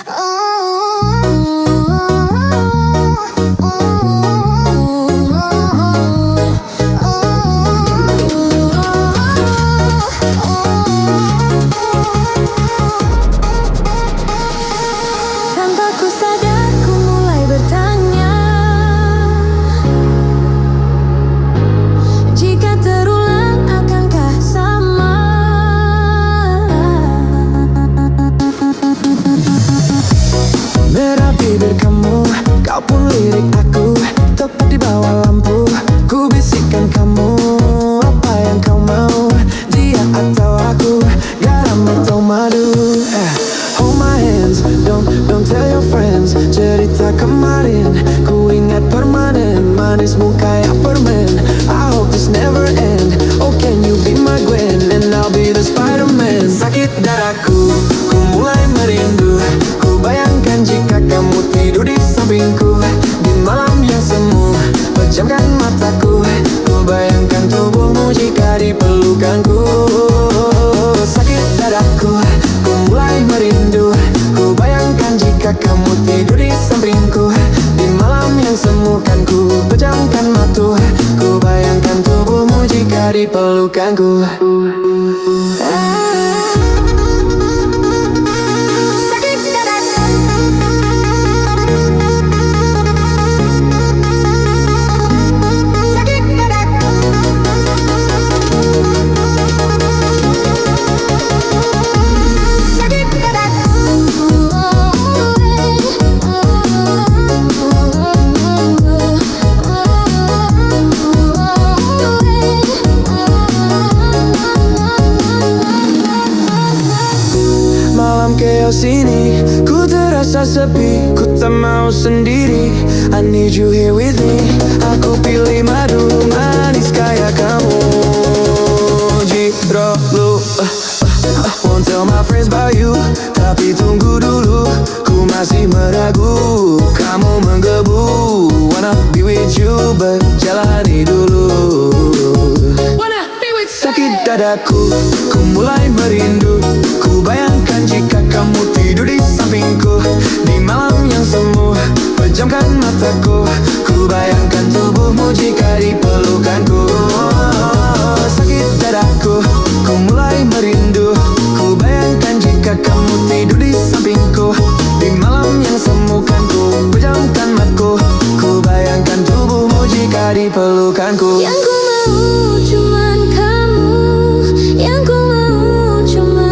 Tanpa ku sadar ku mulai bertanya, jika terulang akankah sama? Merah bibir kamu, kau pun lirik aku. Tepat di bawah lampu, ku bisikkan kamu. Apa yang kau mau, dia atau aku, garam atau madu? Hold my hands, don't tell your friends. Cerita kemarin, ku ingat permanen. Manismu kayak permen, I hope this never end. Oh can you be my Gwen, and I'll be the Spider-Man. Sakit dadaku, ku mulai merindu. Ku bayangkan jika kamu tidur di sampingku. Di malam yang semu, pejamkan mataku. Ku bayangkan tubuhmu jika di pelukanku. Sakit dadaku, ku mulai merindu. Ku bayangkan jika kamu tidur di sampingku. Di malam yang semu kan ku pejamkan mata. Ku bayangkan tubuhmu jika di pelukanku. Malam chaos ini, ku terasa sepi. Ku tak mau sendiri, I need you here with me. Aku pilih madu, manis kayak kamu. Jiro lu, won't tell my friends about you. Tapi tunggu dulu, ku masih meragu. Kamu menggebu, wanna be with you, but jalani dulu. Sakit dadaku, ku mulai merindu. Ku bayangkan jika kamu tidur di sampingku. Di malam yang semu, pejamkan mataku. Ku bayangkan tubuhmu jika di pelukanku. Sakit dadaku, ku mulai merindu. Ku bayangkan jika kamu tidur di sampingku. Di malam yang semu kan ku pejamkan mataku. Ku bayangkan tubuhmu jika di pelukanku. Yang ku mau cuman kamu, yang ku mau cuman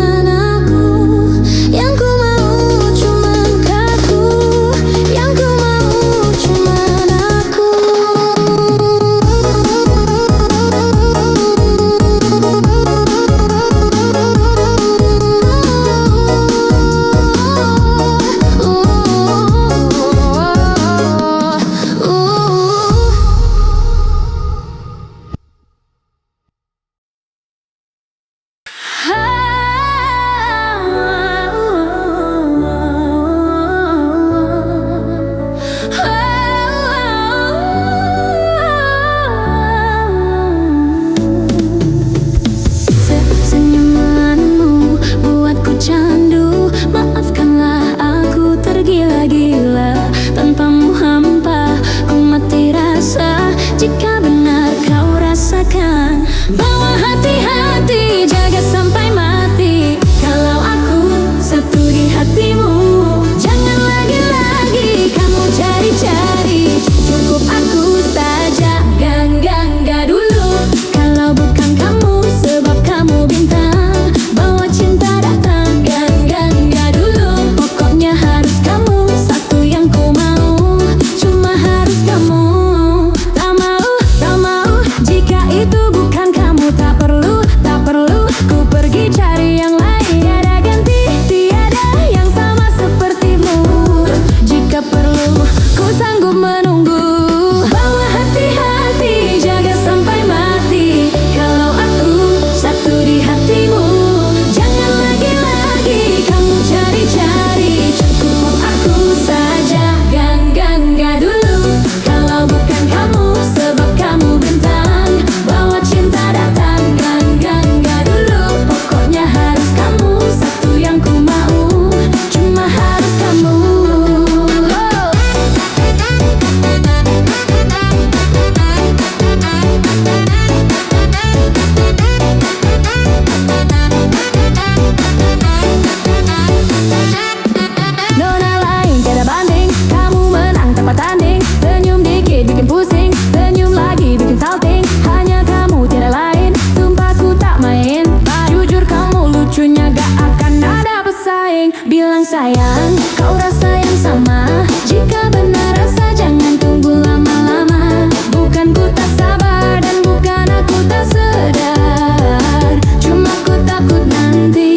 sayang, kau rasa yang sama. Jika benar rasa jangan tunggu lama-lama. Bukan ku tak sabar dan bukan aku tak sadar, cuma ku takut nanti.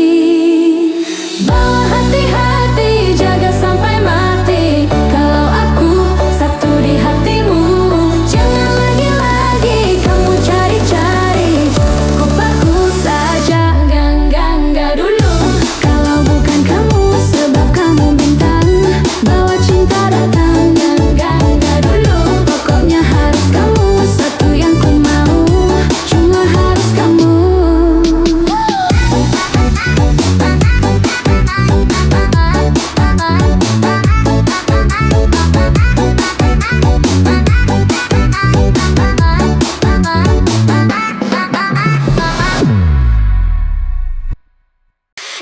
Bawa hati-hati, jaga sampai mati. Kalau aku satu di hatimu, jangan lagi-lagi kamu cari-cari. Kopaku saja, enggak dulu. Kalau bukan kamu, sebab kamu bintang, bawa cinta datang. Enggak dulu. Pokoknya harus kamu, satu yang ku mau, cuma harus kamu.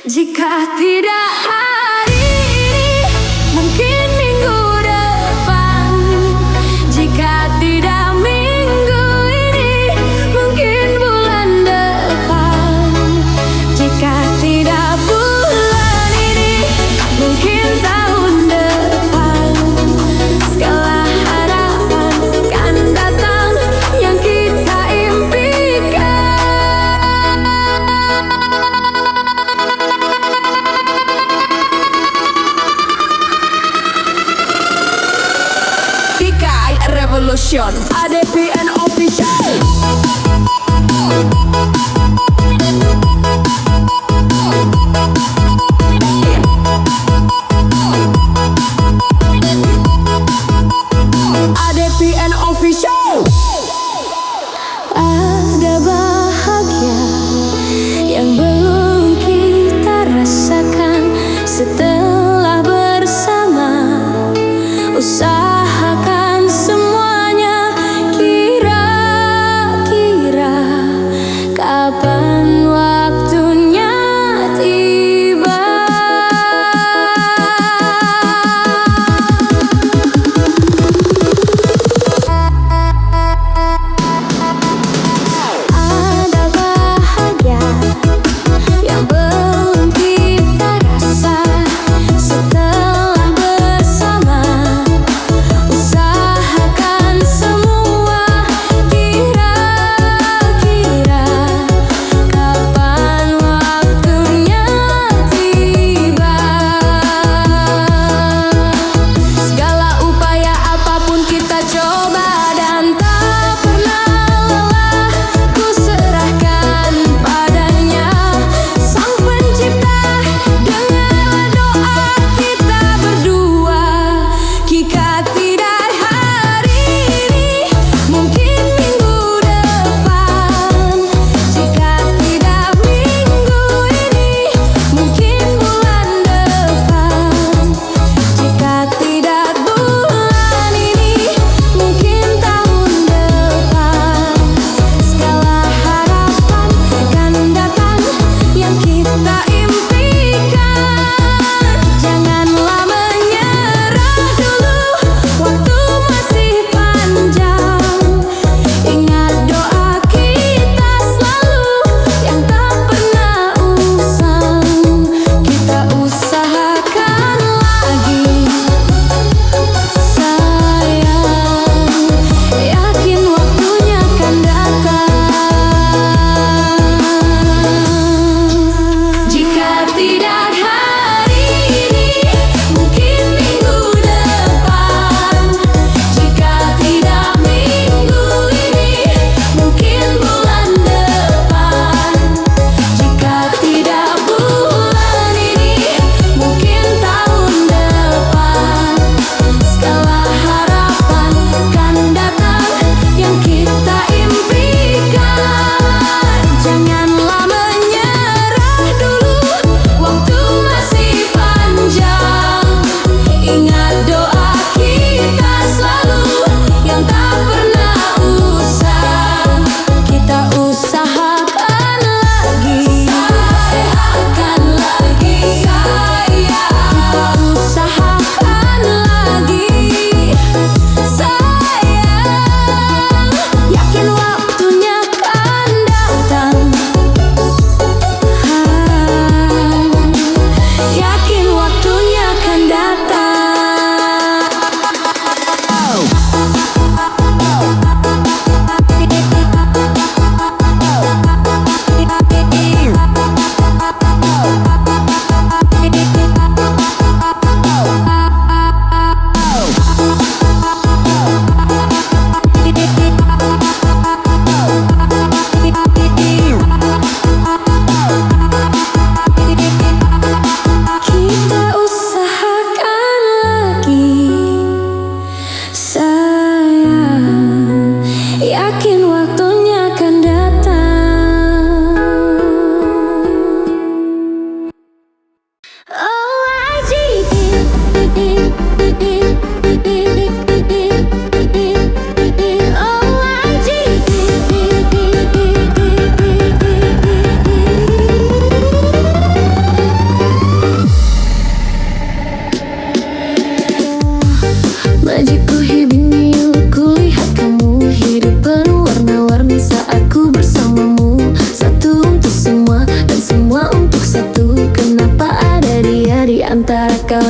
Jika tidak hari ini, mungkin minggu depan. Jika tidak minggu ini, mungkin bulan depan. Jika tidak bulan ini, mungkin tahun depan. Segala harapan kan datang yang kita impikan. Pikai Revolution, ADPN Official. ADPN Official. Ada bahagia yang belum kita rasakan setelah bersama. Usahakan semuanya kita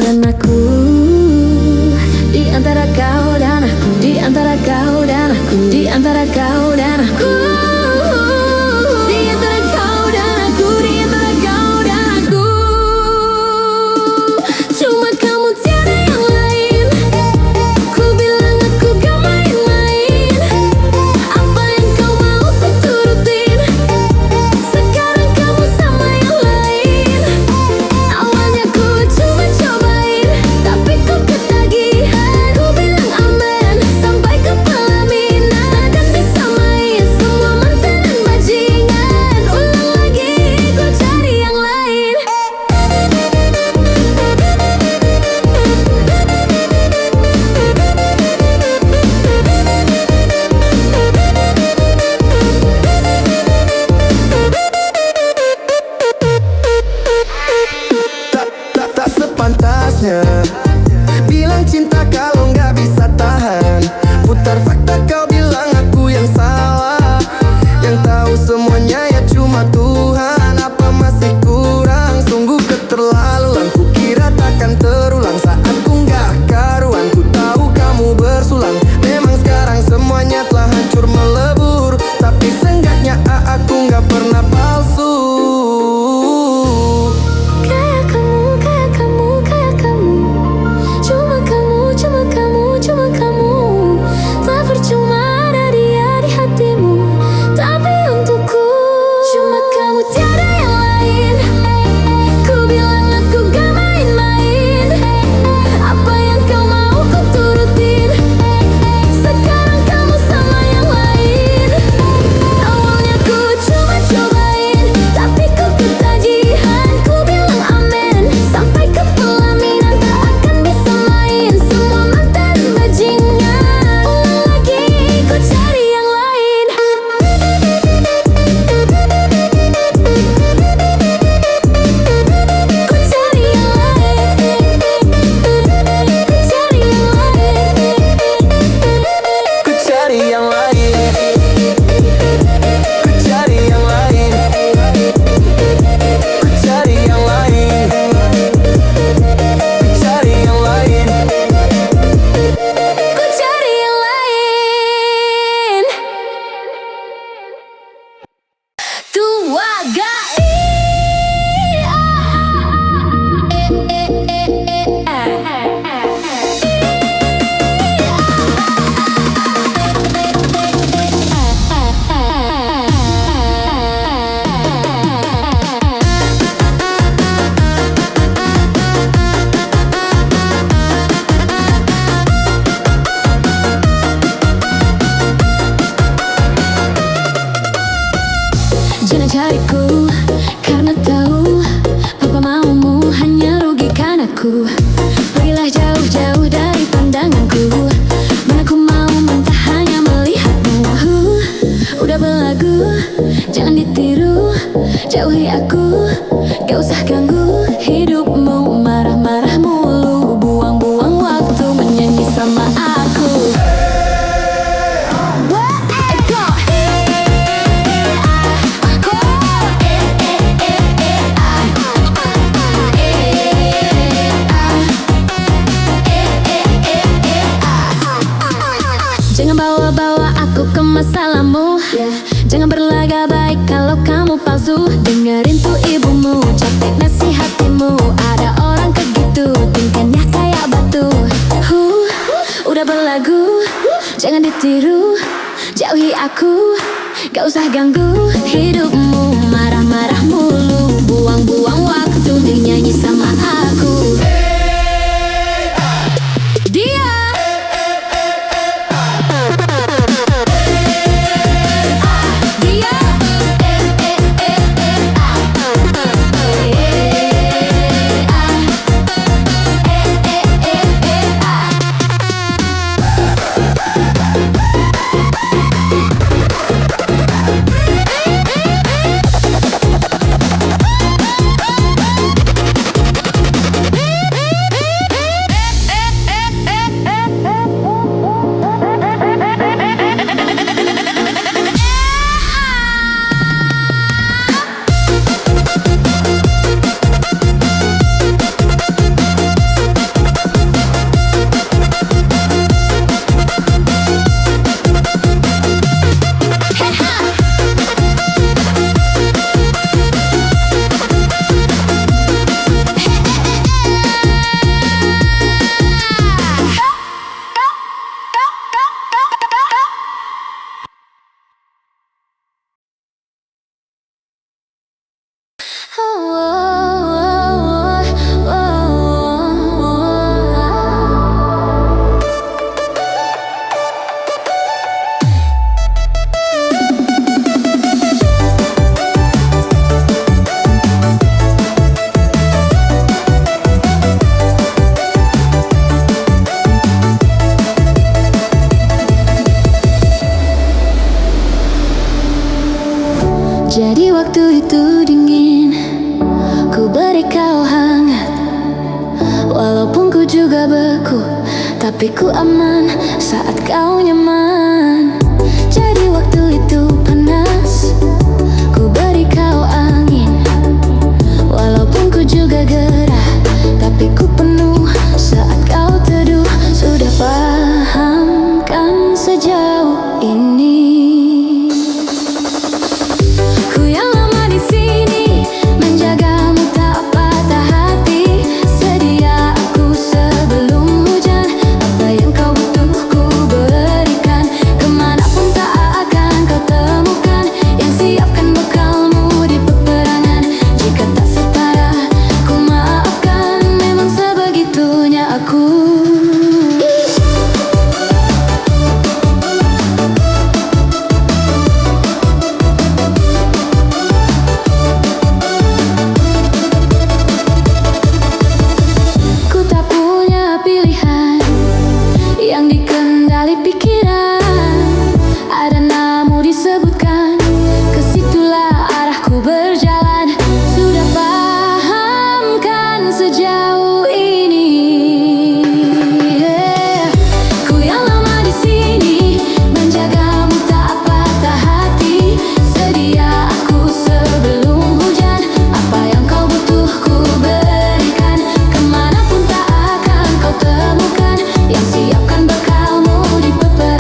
dan aku, di antara kau dan aku, di antara kau dan aku, di antara kau dan aku, di antara kau dan aku, di antara kau dan aku. Cuma kamu tiada yang lain. Ku bilang aku gak main-main. Apa yang kau mau ku turutin. Sekarang kamu sama yang lain. Awalnya ku cuma cobain, tapi ku ketagihan. Ku bilang aman sampai ke pelaminan. Takkan bisa main semua mantan dan bajingan. Ulang lagi ku cari yang lain. Tak sepantasnya bilang cinta kalau nggak bisa tahan. Putar fakta kau bilang aku yang salah. Yang tahu semuanya ya cuma Tuhan. Apa masih kurang? Sungguh keterlaluan. Ku kira takkan terulang saat ku nggak karuan. Ku tahu kamu bersulang. Memang sekarang semuanya telah hancur melebur. Tapi seenggaknya aku nggak pernah palsu. Kayak kamu, kayak kamu, kayak kamu. Cuma kamu, cuma kamu, cuma kamu. Tak percuma ada dia di hatimu, tapi untukku cuma kamu tiada yang lain. Ku bilang aku gak main-main. Apa yang kau mau ku turutin. Sekarang kamu sama yang lain. Awalnya ku cuma cobain, tapi ku ketagihan. Ku bilang aman sampai ke pelaminan. Tak akan bisa main semua mantan bajingan. Ulang lagi ku cari yang lain. Ku cari yang lain. Ku cari yang lain. Ku cari yang lain. Ku cari yang lain. Ku cari yang lain. Ku cari yang lain. Ku cari yang lain. Tua gai. Jangan cariku karena tahu apa maumu hanya rugikan aku. Pergilah jauh-jauh dari pandanganku. Mana ku mau mentah hanya melihatmu. Udah belagu, jangan ditiru. Jauhi aku, gak usah ganggu hidupmu. Marah-marah mulu, buang-buang waktu menyanyi sama aku. Jangan bawa-bawa aku ke masalahmu. Jangan berlagak baik kalau kamu palsu. Dengerin tuh ibumu, capek nasihatimu. Ada orang kayak gitu, tingkahnya kayak batu. Udah berlagu, jangan ditiru. Jauhi aku, gak usah ganggu hidupmu. Marah-marah mulu, buang-buang waktu nyanyi sama aku. Dia juga beku, tapi ku aman saat kau nyaman. Jadi waktu itu panas, ku beri kau angin. Walaupun ku juga gerah, tapi ku penuh saat kau teduh. Sudah paham kan sejauh ini? Ku yang lama di sini menjagamu tak patah hati. Sedia aku sebelum hujan, apa yang kau butuh ku berikan. Kemanapun tak akan kau temukan yang siapkan bekalmu di peperangan. Jika tak setara ku maafkan, memang sebegitunya aku. Ku tak punya pilihan yang dikendali pikiran. Ada namu disebutkan, kesitulah arahku berjalan. Sudah paham kan sejauh ini? Ku yang lama di sini menjagamu tak patah hati. Sedia aku sebelum hujan, apa yang kau butuh ku berikan. Kemanapun tak akan kau temukan yang siapkan bekalmu di peperangan.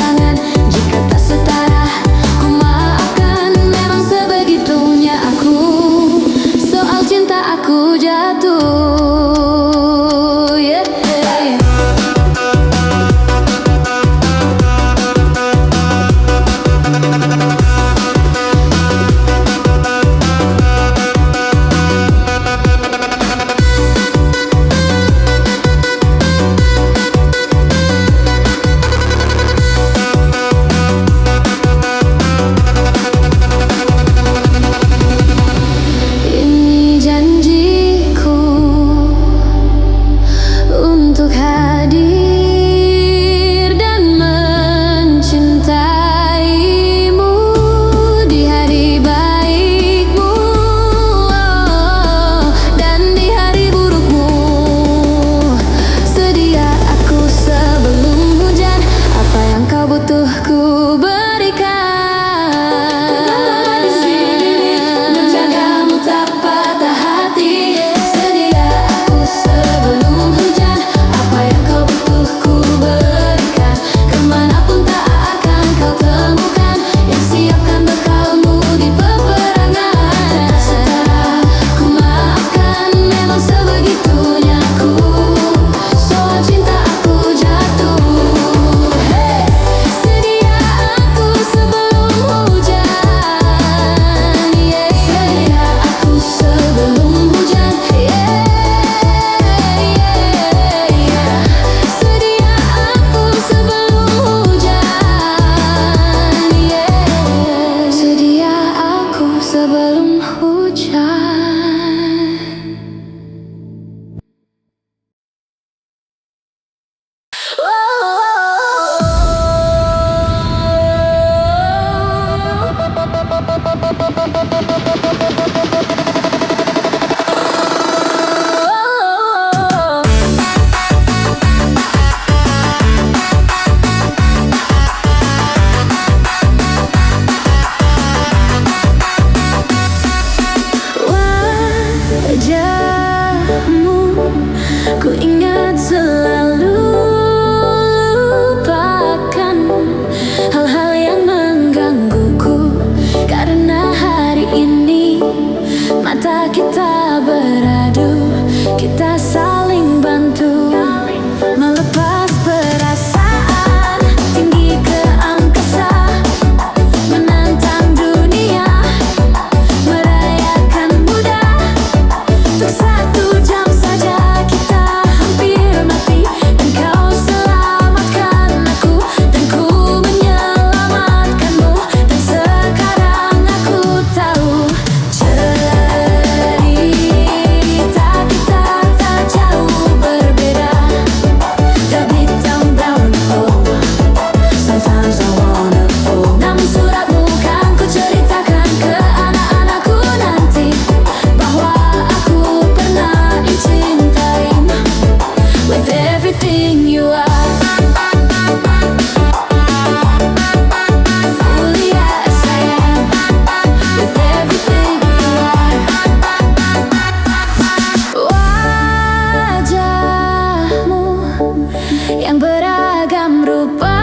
yang beragam rupa.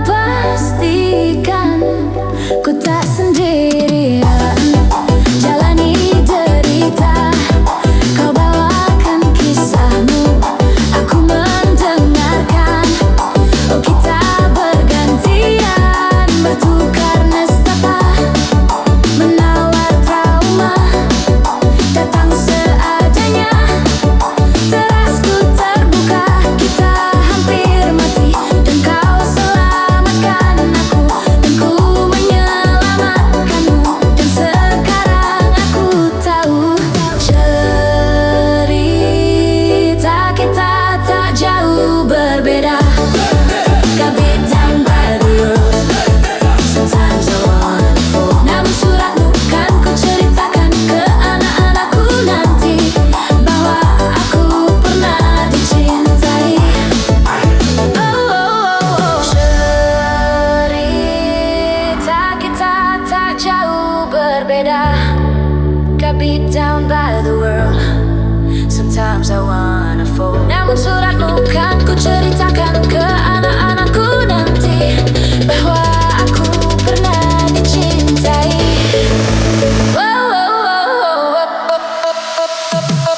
Pastikan ku tak sendirian jalani derita. Kau bawakan kisahmu, aku mendengarkan. Oh, kita bergantian bertukar nestapa, menawar trauma, datang seadanya. Terasku terbuka, kita hampir mati, dan kau selamatkan aku, dan ku menyelamatkanmu. Dan sekarang aku tahu cerita kita tak jauh berbeda. Got beat down by the world, sometimes I wanna fall. Namun suratmu kan ku ceritakan ke anak-anakku nanti, bahwa aku pernah dicintai. Oh, oh, oh, oh. Cerita kita tak jauh berbeda. Got beat down by the world, sometimes I wanna fall. Namun suratmu kan ku ceritakan ke anak-anakku nanti, bahwa aku pernah dicintai. Oh, oh, oh, oh, oh, oh.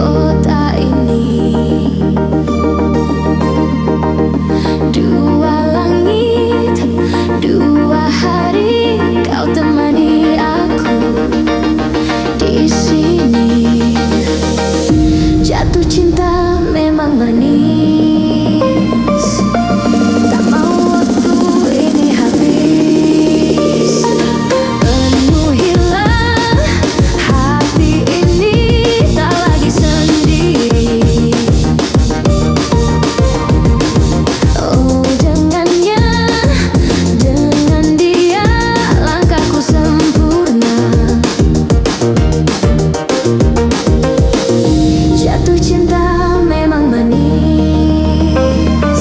kota ini. Dua langit, dua hari, kau temani aku di sini. Jatuh cinta memang manis, tak mau waktu ini habis. Penuhilah hati ini, tak lagi sendiri. Oh dengannya, dengan dia langkahku sempurna. Jatuh cinta memang manis,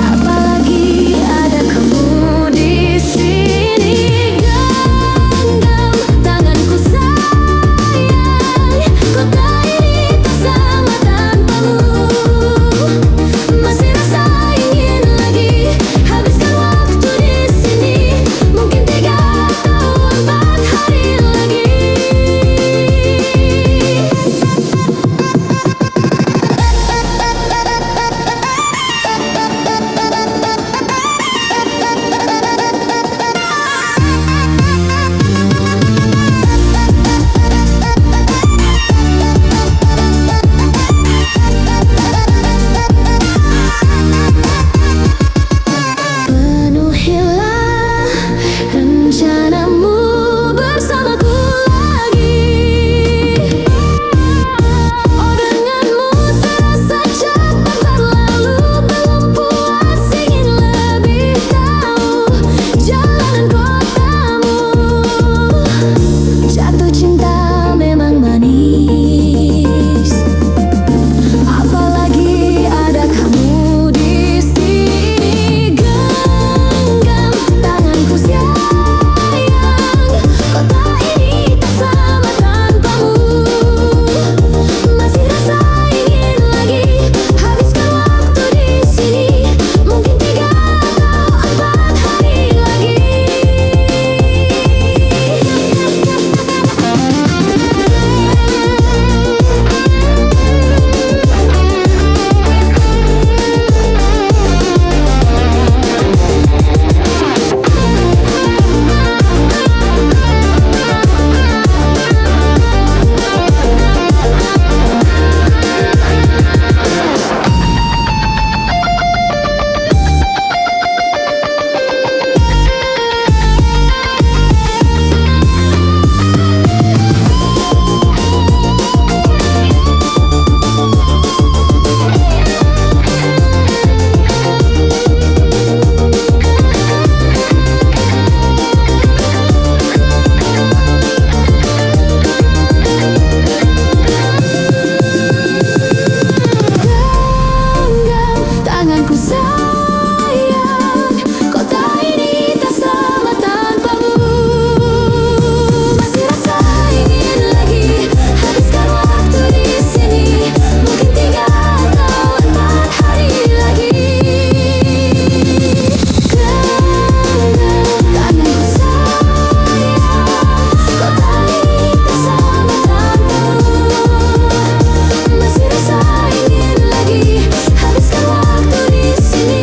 apalagi ada kamu di sini. Genggam tanganku sayang, kota ini tak sama tanpamu. Masih rasa ingin lagi habiskan waktu di sini. Mungkin 3 atau 4 hari lagi. Penuhilah rencanamu bersamaku lagi. Oh denganmu terasa cepat berlalu, belum puas ingin lebih tahu jalanan kotamu. Jatuh cinta memang manis, apalagi ada kamu di sini. Genggam tanganku sayang, kota ini tak sama tanpamu. Masih rasa ingin lagi habiskan waktu di sini. Mungkin 3 atau 4 hari lagi. Genggam tanganku sayang, kota ini tak sama tanpamu. Masih rasa ingin lagi habiskan waktu di sini. Mungkin 3 atau 4 hari lagi. Genggam tanganku sayang, kota ini tak sama tanpamu. Masih rasa ingin lagi habiskan waktu di sini.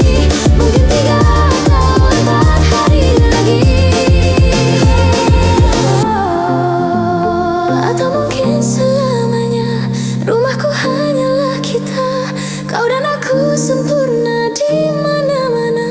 Mungkin 3 atau 4 hari lagi. Atau mungkin selamanya. Rumahku hanyalah kita, kau dan aku sempurna di mana-mana.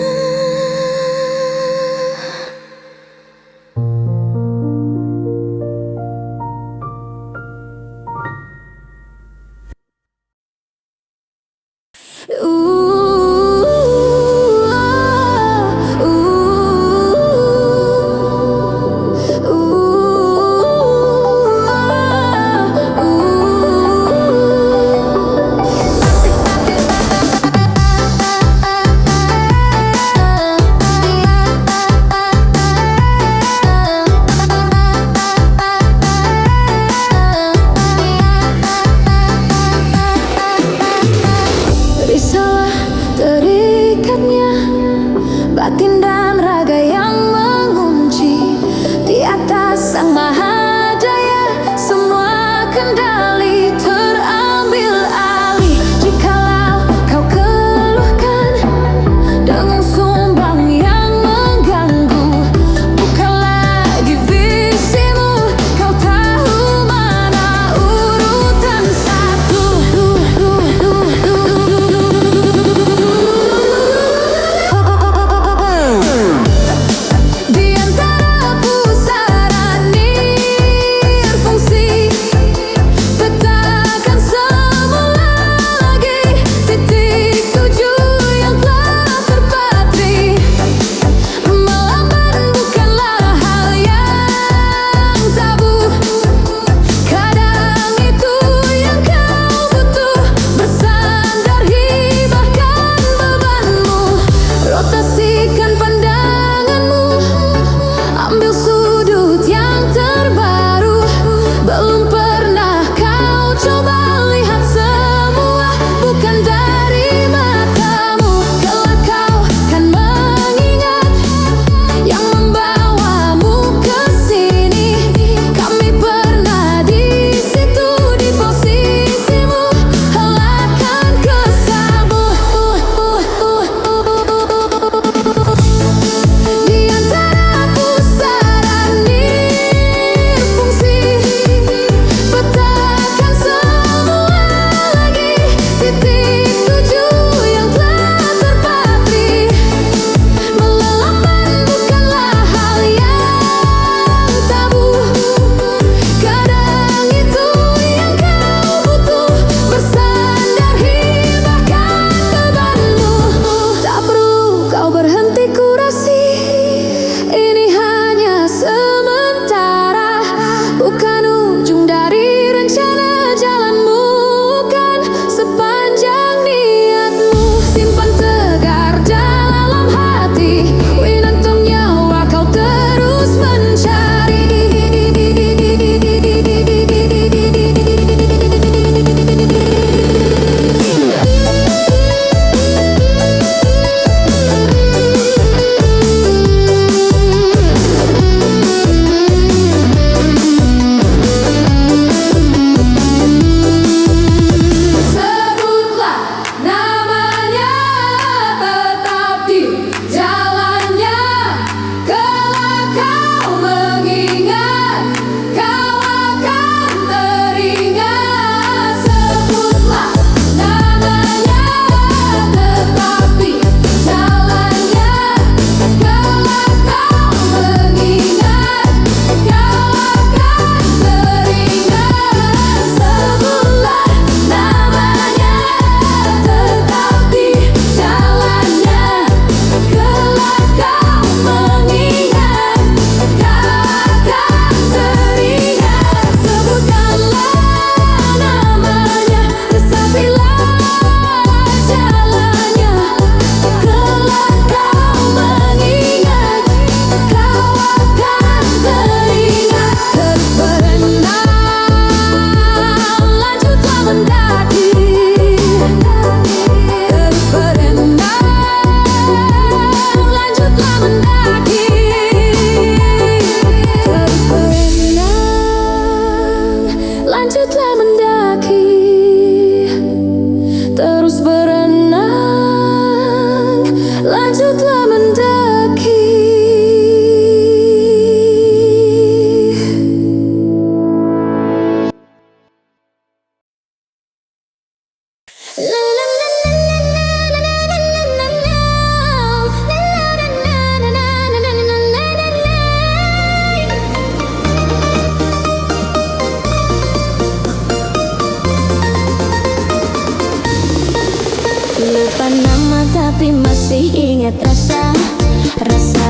tapi masih ingat rasa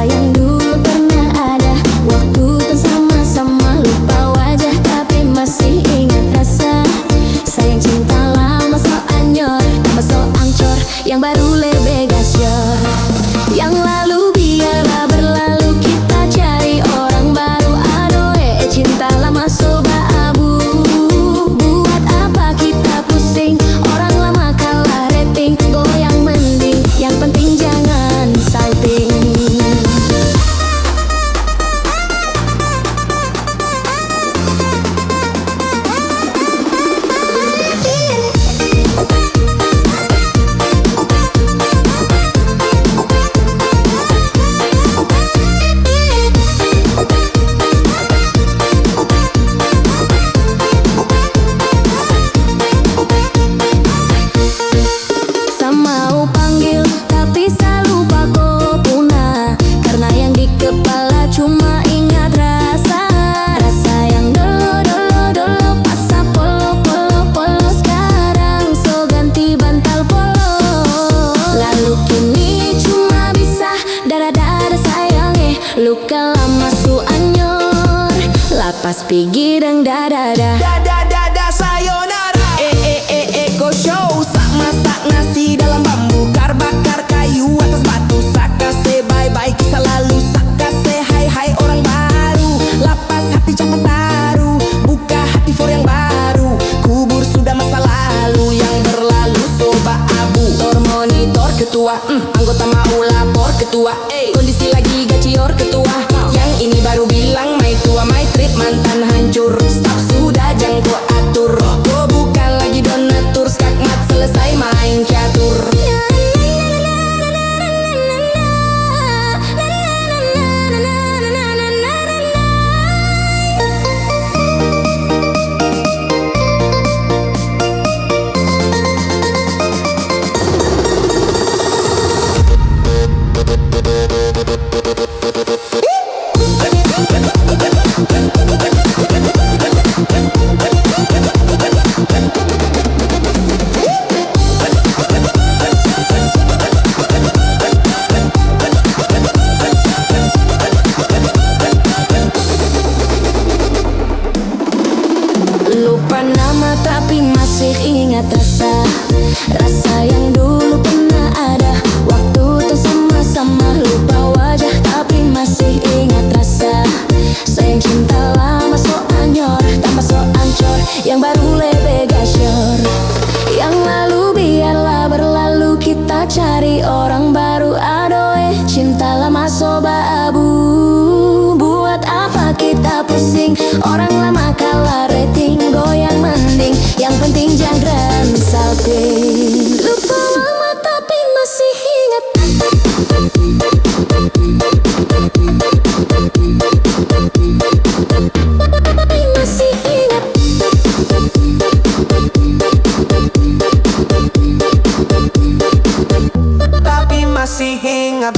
yang dulu pernah ada. Waktu kan sama-sama lupa wajah, tapi masih ingat rasa. Sayang cinta lama so anyor, tambah so ancur, yang baru lebih gasyur. Yang lalu biarlah berlalu, kita cari orang baru. Aduh cinta lama soba abu. Buat apa kita pusing, orang lama kalah rating. Goyang mending, yang penting jangan salting. Mau panggil tapi selalu lupa punah, karena yang di kepala cuma ingat rasa yang dulu pasang polo. Sekarang so ganti bantal polo. Lalu kini cuma bisa dada sayang luka lama su anyor, lapas pigi deng dada sayonara. Go show, sak masak nasi dalam bambu, bakar kayu atas batu. Sakase bye-bye kisah lalu, sakase hai orang baru. Lapas hati cepat taruh, buka hati for yang baru. Kubur sudah masa lalu, yang berlalu soba abu. Tor monitor ketua, anggota mau lapor ketua. Kondisi lagi gacior ketua, yang ini baru bilang my tua, my trip mantan hancur. Stop sudah jangan gua atur, gua bukan lagi donatur. Skakmat selesai main catur. Lupa nama tapi masih ingat rasa yang dulu pernah ada. Waktu itu sama-sama lupa wajah, tapi masih ingat rasa. Sayang cinta lama so anyor, tambah so ancur, yang baru lebih gasyur. Yang lalu biarlah berlalu, kita cari orang baru. Aduh cinta lama soba abu. Buat apa kita pusing, orang lama kalah rating. Goyang mending, yang penting jangan salting. Lupa lama tapi masih ingat. Masih ingat. Tapi masih ingat.